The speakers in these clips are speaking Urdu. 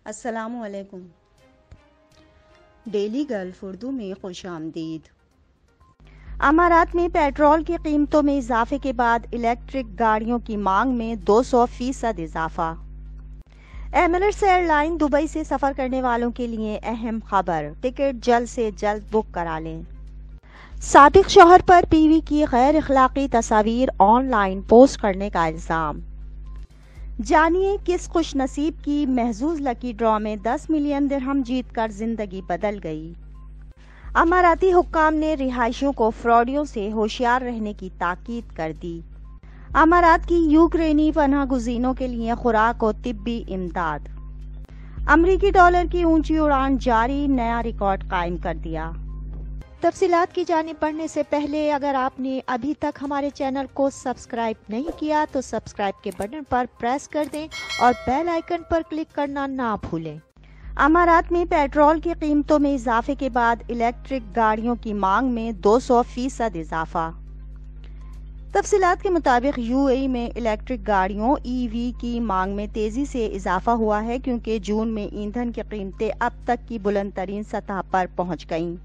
السلام علیکم۔ ڈیلی گلف اردو میں خوش آمدید۔ امارات میں پیٹرول کی قیمتوں میں اضافے کے بعد الیکٹرک گاڑیوں کی مانگ میں 200% اضافہ۔ ایمریٹس ایئر لائن دبئی سے سفر کرنے والوں کے لیے اہم خبر، ٹکٹ جلد سے جلد بک کرا لیں۔ سابق شوہر پر بیوی کی غیر اخلاقی تصاویر آن لائن پوسٹ کرنے کا الزام۔ جانیے کس خوش نصیب کی محظوظ لکی ڈرا میں 10 ملین درہم جیت کر زندگی بدل گئی۔ اماراتی حکام نے رہائشیوں کو فراڈیوں سے ہوشیار رہنے کی تاکید کر دی۔ امارات کی یوکرینی پناہ گزینوں کے لیے خوراک و طبی امداد۔ امریکی ڈالر کی اونچی اڑان جاری، نیا ریکارڈ قائم کر دیا۔ تفصیلات کی جانب بڑھنے سے پہلے اگر آپ نے ابھی تک ہمارے چینل کو سبسکرائب نہیں کیا تو سبسکرائب کے بٹن پر پریس کر دیں اور بیل آئیکن پر کلک کرنا نہ بھولیں۔ امارات میں پیٹرول کی قیمتوں میں اضافے کے بعد الیکٹرک گاڑیوں کی مانگ میں 200% اضافہ۔ تفصیلات کے مطابق یو اے ای میں الیکٹرک گاڑیوں EV کی مانگ میں تیزی سے اضافہ ہوا ہے کیونکہ جون میں ایندھن کی قیمتیں اب تک کی بلند ترین سطح پر پہنچ گئیں۔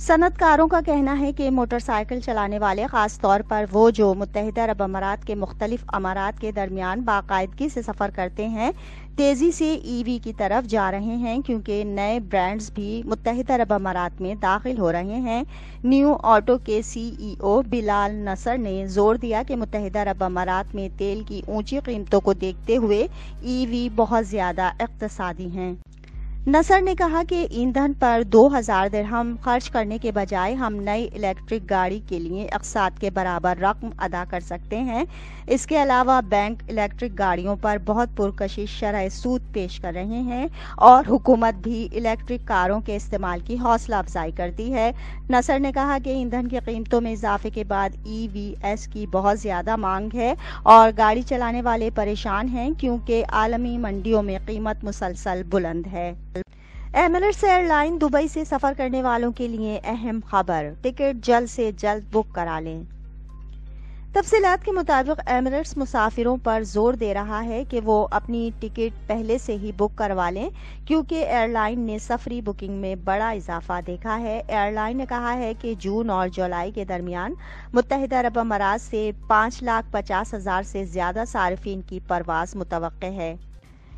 صنعت کاروں کا کہنا ہے کہ موٹر سائیکل چلانے والے، خاص طور پر وہ جو متحدہ عرب امارات کے مختلف امارات کے درمیان باقاعدگی سے سفر کرتے ہیں، تیزی سے EV کی طرف جا رہے ہیں کیونکہ نئے برانڈز بھی متحدہ عرب امارات میں داخل ہو رہے ہیں۔ نیو آٹو کے CEO بلال نصر نے زور دیا کہ متحدہ عرب امارات میں تیل کی اونچی قیمتوں کو دیکھتے ہوئے EV بہت زیادہ اقتصادی ہیں۔ نصر نے کہا کہ ایندھن پر 2000 درہم خرچ کرنے کے بجائے ہم نئی الیکٹرک گاڑی کے لیے اقساط کے برابر رقم ادا کر سکتے ہیں۔ اس کے علاوہ بینک الیکٹرک گاڑیوں پر بہت پرکشش شرح سود پیش کر رہے ہیں اور حکومت بھی الیکٹرک کاروں کے استعمال کی حوصلہ افزائی کرتی ہے۔ نصر نے کہا کہ ایندھن کی قیمتوں میں اضافے کے بعد EVs کی بہت زیادہ مانگ ہے اور گاڑی چلانے والے پریشان ہیں کیونکہ عالمی منڈیوں میں قیمت مسلسل بلند ہے۔ ایمریٹس ایئر لائن دبئی سے سفر کرنے والوں کے لیے اہم خبر، ٹکٹ جلد سے جلد بک کرا لیں۔ تفصیلات کے مطابق ایمریٹس مسافروں پر زور دے رہا ہے کہ وہ اپنی ٹکٹ پہلے سے ہی بک کروا لیں کیونکہ ایئر لائن نے سفری بکنگ میں بڑا اضافہ دیکھا ہے۔ ایئر لائن نے کہا ہے کہ جون اور جولائی کے درمیان متحدہ عرب امارات سے 5,50,000 سے زیادہ صارفین کی پرواز متوقع ہے۔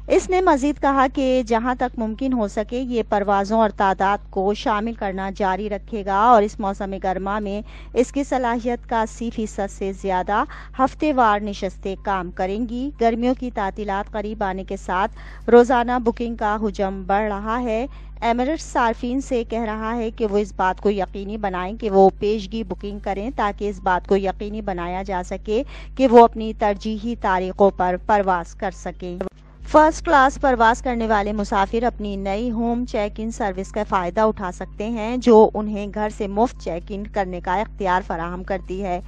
اس نے مزید کہا کہ جہاں تک ممکن ہو سکے یہ پروازوں اور تعداد کو شامل کرنا جاری رکھے گا اور اس موسم گرما میں اس کی صلاحیت کا 80% سے زیادہ ہفتے وار نشستیں کام کریں گی۔ گرمیوں کی تعطیلات قریب آنے کے ساتھ روزانہ بکنگ کا حجم بڑھ رہا ہے۔ ایمریٹس صارفین سے کہہ رہا ہے کہ وہ اس بات کو یقینی بنائیں کہ وہ پیشگی بکنگ کریں تاکہ اس بات کو یقینی بنایا جا سکے کہ وہ اپنی ترجیحی تاریخوں پر پرواز کر سکیں۔ فرسٹ کلاس پرواز کرنے والے مسافر اپنی نئی ہوم چیک ان سروس کا فائدہ اٹھا سکتے ہیں جو انہیں گھر سے مفت چیک ان کرنے کا اختیار فراہم کرتی ہے۔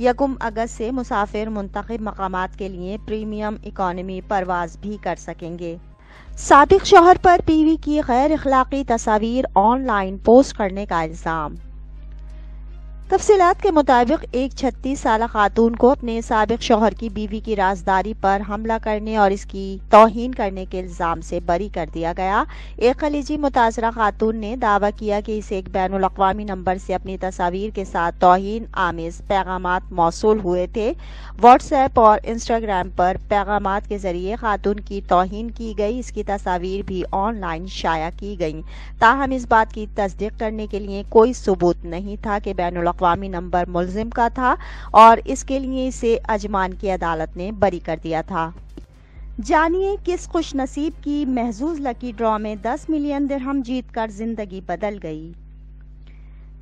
1 اگست سے مسافر منتخب مقامات کے لیے پریمیم اکانومی پرواز بھی کر سکیں گے۔ سابق شوہر پر بیوی کی غیر اخلاقی تصاویر آن لائن پوسٹ کرنے کا الزام۔ تفصیلات کے مطابق ایک 36 سالہ خاتون کو اپنے سابق شوہر کی بیوی کی رازداری پر حملہ کرنے اور اس کی توہین کرنے کے الزام سے بری کر دیا گیا۔ ایک خلیجی متاثرہ خاتون نے دعویٰ کیا کہ اسے ایک بین الاقوامی نمبر سے اپنی تصاویر کے ساتھ توہین آمیز پیغامات موصول ہوئے تھے۔ واٹس ایپ اور انسٹاگرام پر پیغامات کے ذریعے خاتون کی توہین کی گئی، اس کی تصاویر بھی آن لائن شائع کی گئیں، تاہم اس بات کی تصدیق کرنے کے لیے کوئی ثبوت نہیں تھا کہ بین الاقوامی نمبر ملزم کا تھا اور اس کے لیے اسے عجمان کی عدالت نے بری کر دیا تھا۔ جانیے کس خوش نصیب کی محظوظ لکی ڈرا میں 10 ملین درہم جیت کر زندگی بدل گئی۔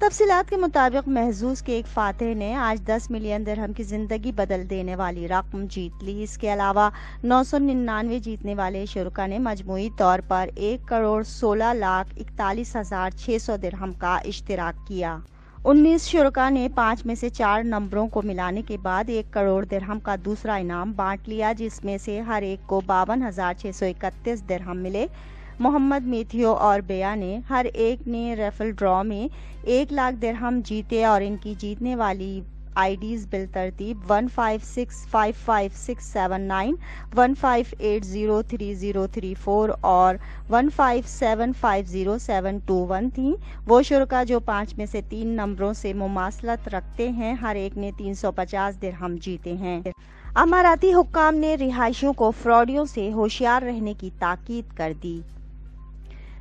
تفصیلات کے مطابق محظوظ کے ایک فاتح نے آج 10 ملین درہم کی زندگی بدل دینے والی رقم جیت لی۔ اس کے علاوہ 999 جیتنے والے شرکاء نے مجموعی طور پر 1,16,41,600 درہم کا اشتراک کیا۔ 19 شرکاء نے 5 میں سے 4 نمبروں کو ملانے کے بعد 1 کروڑ درہم کا دوسرا انعام بانٹ لیا، جس میں سے ہر ایک کو 52,631 درہم ملے۔ محمد میتھیو اور بیا نے ہر ایک نے ریفل ڈرا میں 1 لاکھ درہم جیتے اور ان کی جیتنے والی IDs بالترتیب 15655679, 15803034 اور 15750721 تھیں۔ وہ شرکاء جو 5 میں سے 3 نمبروں سے مماثلت رکھتے ہیں، ہر ایک نے 350 درہم جیتے ہیں۔ اماراتی حکام نے رہائشیوں کو فراڈیوں سے ہوشیار رہنے کی تاکید کر دی۔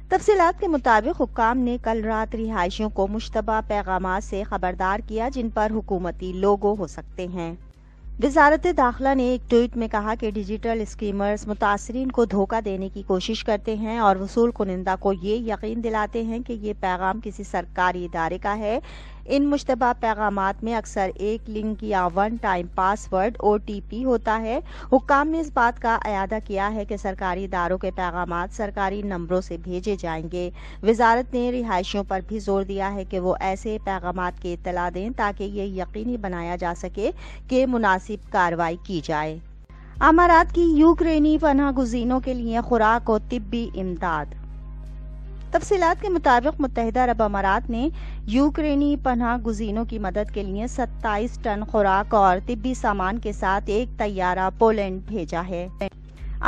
تفصیلات کے مطابق حکام نے کل رات رہائشیوں کو مشتبہ پیغامات سے خبردار کیا جن پر حکومتی لوگو ہو سکتے ہیں۔ وزارت داخلہ نے ایک ٹویٹ میں کہا کہ ڈیجیٹل اسکیمرز متاثرین کو دھوکہ دینے کی کوشش کرتے ہیں اور وصول کنندہ کو یہ یقین دلاتے ہیں کہ یہ پیغام کسی سرکاری ادارے کا ہے۔ ان مشتبہ پیغامات میں اکثر ایک لنک یا one time pass word OTP ہوتا ہے۔ حکام نے اس بات کا اعادہ کیا ہے کہ سرکاری اداروں کے پیغامات سرکاری نمبروں سے بھیجے جائیں گے۔ وزارت نے رہائشیوں پر بھی زور دیا ہے کہ وہ ایسے پیغامات کی اطلاع دیں تاکہ یہ یقینی بنایا جا سکے کہ مناسب کارروائی کی جائے۔ امارات کی یوکرینی پناہ گزینوں کے لیے خوراک اور طبی امداد۔ تفصیلات کے مطابق متحدہ عرب امارات نے یوکرینی پناہ گزینوں کی مدد کے لیے 27 ٹن خوراک اور طبی سامان کے ساتھ ایک طیارہ پولینڈ بھیجا ہے۔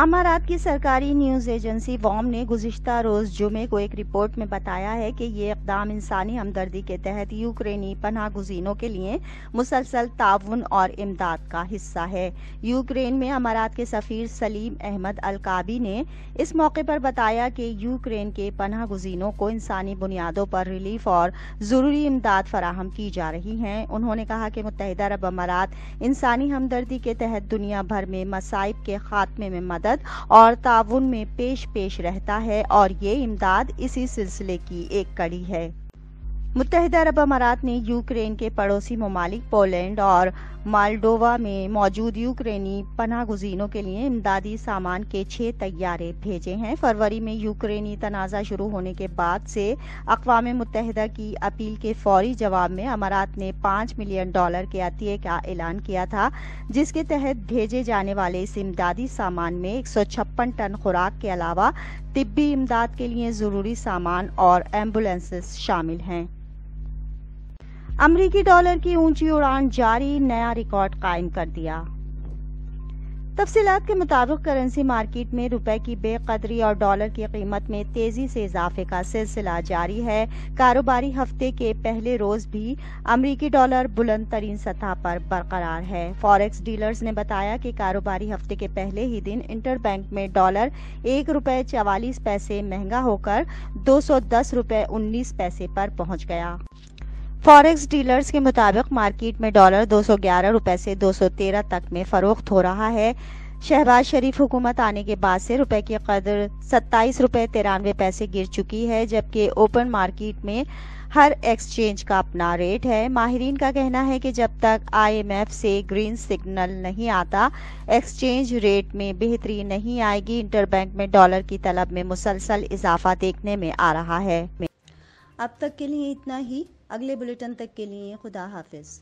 امارات کی سرکاری نیوز ایجنسی وام نے گزشتہ روز جمعے کو ایک رپورٹ میں بتایا ہے کہ یہ اقدام انسانی ہمدردی کے تحت یوکرینی پناہ گزینوں کے لیے مسلسل تعاون اور امداد کا حصہ ہے۔ یوکرین میں امارات کے سفیر سلیم احمد الکعبی نے اس موقع پر بتایا کہ یوکرین کے پناہ گزینوں کو انسانی بنیادوں پر ریلیف اور ضروری امداد فراہم کی جا رہی ہے۔ انہوں نے کہا کہ متحدہ عرب امارات انسانی ہمدردی کے تحت دنیا بھر میں مصائب کے خاتمے میں مدد اور تعاون میں پیش رہتا ہے اور یہ امداد اسی سلسلے کی ایک کڑی ہے۔ متحدہ عرب امارات نے یوکرین کے پڑوسی ممالک پولینڈ اور مالڈووا میں موجود یوکرینی پناہ گزینوں کے لیے امدادی سامان کے 6 طیارے بھیجے ہیں۔ فروری میں یوکرینی تنازع شروع ہونے کے بعد سے اقوام متحدہ کی اپیل کے فوری جواب میں امارات نے $5 ملین کے عطیے کا اعلان کیا تھا، جس کے تحت بھیجے جانے والے اس امدادی سامان میں 156 ٹن خوراک کے علاوہ طبی امداد کے لیے ضروری سامان اور ایمبولینسز شامل ہیں۔ امریکی ڈالر کی اونچی اڑان جاری، نیا ریکارڈ قائم کر دیا۔ تفصیلات کے مطابق کرنسی مارکیٹ میں روپے کی بے قدری اور ڈالر کی قیمت میں تیزی سے اضافے کا سلسلہ جاری ہے۔ کاروباری ہفتے کے پہلے روز بھی امریکی ڈالر بلند ترین سطح پر برقرار ہے۔ فاریکس ڈیلرز نے بتایا کہ کاروباری ہفتے کے پہلے ہی دن انٹر بینک میں ڈالر $1.44 مہنگا ہو کر $210.19 پر پہنچ گیا۔ فاریکس ڈیلرز کے مطابق مارکیٹ میں ڈالر $211 سے $213 تک میں فروخت ہو رہا ہے۔ شہباز شریف حکومت آنے کے بعد سے روپے کی قدر $27.93 گر چکی ہے، جبکہ اوپن مارکیٹ میں ہر ایکسچینج کا اپنا ریٹ ہے۔ ماہرین کا کہنا ہے کہ جب تک IMF سے گرین سگنل نہیں آتا، ایکسچینج ریٹ میں بہتری نہیں آئے گی۔ انٹر بینک میں ڈالر کی طلب میں مسلسل اضافہ دیکھنے میں آ رہا ہے۔ اب تک کے لیے اتنا ہی، اگلے بلیٹن تک کے لیے خدا حافظ۔